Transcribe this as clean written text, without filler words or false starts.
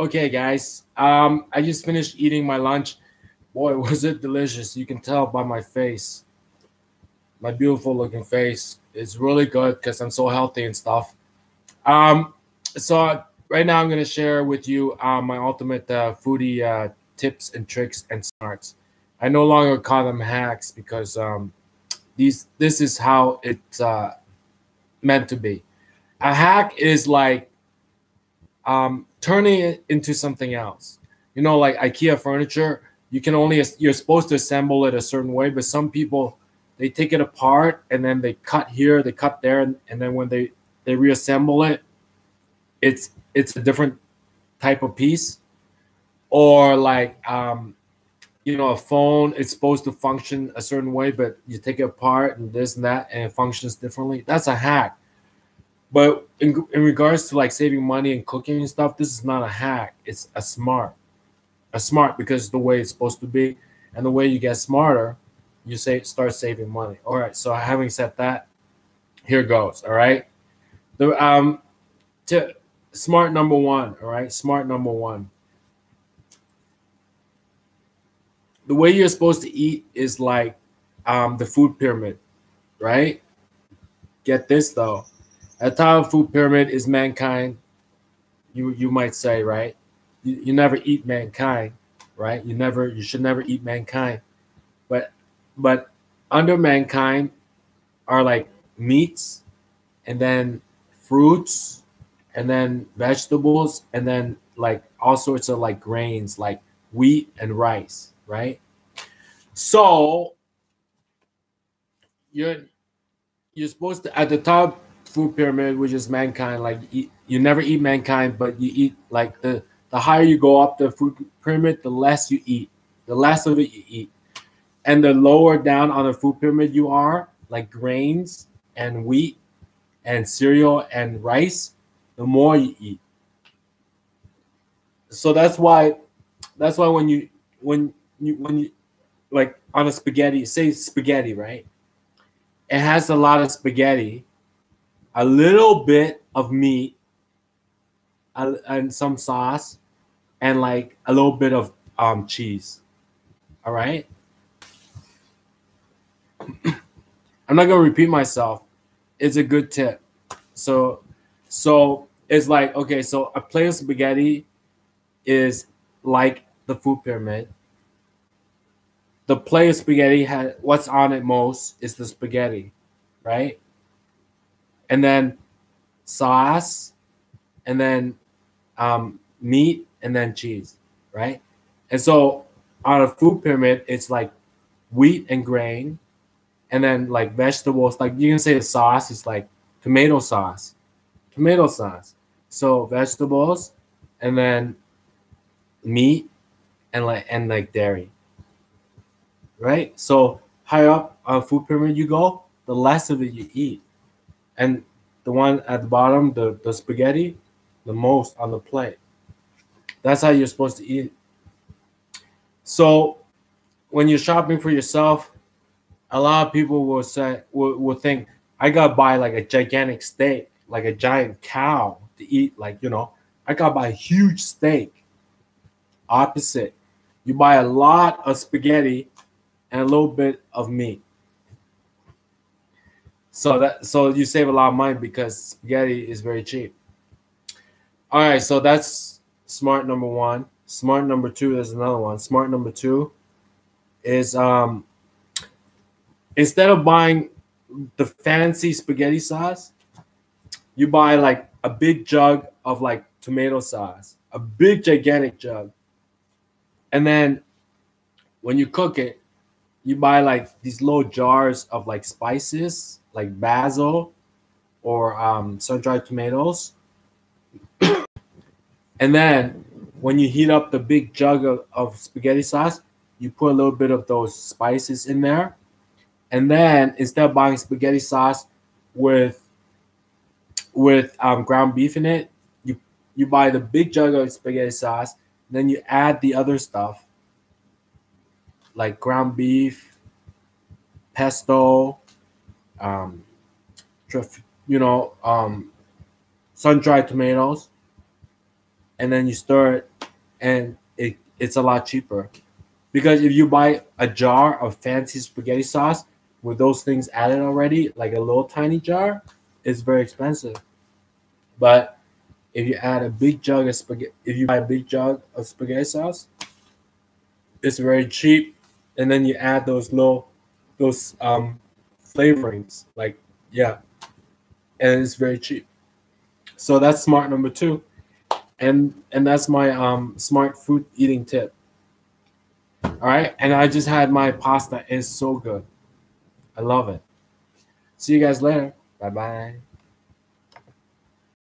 Okay, guys. I just finished eating my lunch. Boy, was it delicious. You can tell by my face. My beautiful looking face. It's really good because I'm so healthy and stuff. Um, so right now I'm gonna share with you my ultimate foodie tips and tricks and smarts. I no longer call them hacks because this is how it's meant to be. A hack is like turning it into something else. You know, like IKEA furniture, you're supposed to assemble it a certain way, but some people they take it apart and then they cut here, they cut there, and then when they reassemble it, it's a different type of piece. Or like a phone, it's supposed to function a certain way, but you take it apart and this and that, and it functions differently. That's a hack. But in regards to like saving money and cooking and stuff, this is not a hack. It's a smart because it's the way it's supposed to be, and the way you get smarter, you start saving money. All right. So having said that, here goes. All right. The to smart number one. All right. Smart number one. The way you're supposed to eat is like the food pyramid, right? Get this though. At the top of the food pyramid is mankind. You might say, right? You never eat mankind, right? You should never eat mankind. But but under mankind are like meats, and then fruits, and then vegetables, and then like all sorts of like grains like wheat and rice, right? So you're you're supposed to at the top food pyramid, which is mankind, like you never eat mankind, but you eat like the higher you go up the food pyramid, the less you eat, the less of it you eat, and the lower down on the food pyramid you are, like grains and wheat and cereal and rice, the more you eat. So that's why when you like on a spaghetti, say spaghetti, right? It has a lot of spaghetti, a little bit of meat, and some sauce, and like a little bit of cheese. All right. I'm not gonna repeat myself. It's a good tip. So, so it's like okay. So a plate of spaghetti is like the food pyramid. The plate of spaghetti has what's on it most is the spaghetti, right? And then sauce, and then meat, and then cheese, right? And so on a food pyramid, it's like wheat and grain, and then like vegetables. Like you can say the sauce is like tomato sauce, tomato sauce. So vegetables, and then meat, and like dairy, right? So higher up on food pyramid you go, the less of it you eat, and the one at the bottom, the spaghetti, the most on the plate. That's how you're supposed to eat. So when you're shopping for yourself, a lot of people will think I gotta buy like a gigantic steak, like a giant cow to eat. Like I gotta buy a huge steak. Opposite, you buy a lot of spaghetti and a little bit of meat. So you save a lot of money because spaghetti is very cheap. All right, so that's smart number one. Smart number two, there's another one. Smart number two is instead of buying the fancy spaghetti sauce, you buy like a big jug of like tomato sauce, a big gigantic jug. And then when you cook it, you buy like these little jars of like spices, like basil or sun-dried tomatoes. And then when you heat up the big jug of spaghetti sauce, you put a little bit of those spices in there. And then instead of buying spaghetti sauce with ground beef in it, you buy the big jug of spaghetti sauce. Then you add the other stuff like ground beef, pesto, um, you know, sun-dried tomatoes, and then you stir it and it's a lot cheaper. Because if you buy a jar of fancy spaghetti sauce with those things added already, like a little tiny jar, it's very expensive. But if you add a big jug of spaghetti, if you buy a big jug of spaghetti sauce, it's very cheap. And then you add those flavorings, like yeah, and it's very cheap. So that's smart number two, and that's my smart food eating tip. All right, and I just had my pasta. It's so good. I love it. See you guys later. Bye bye.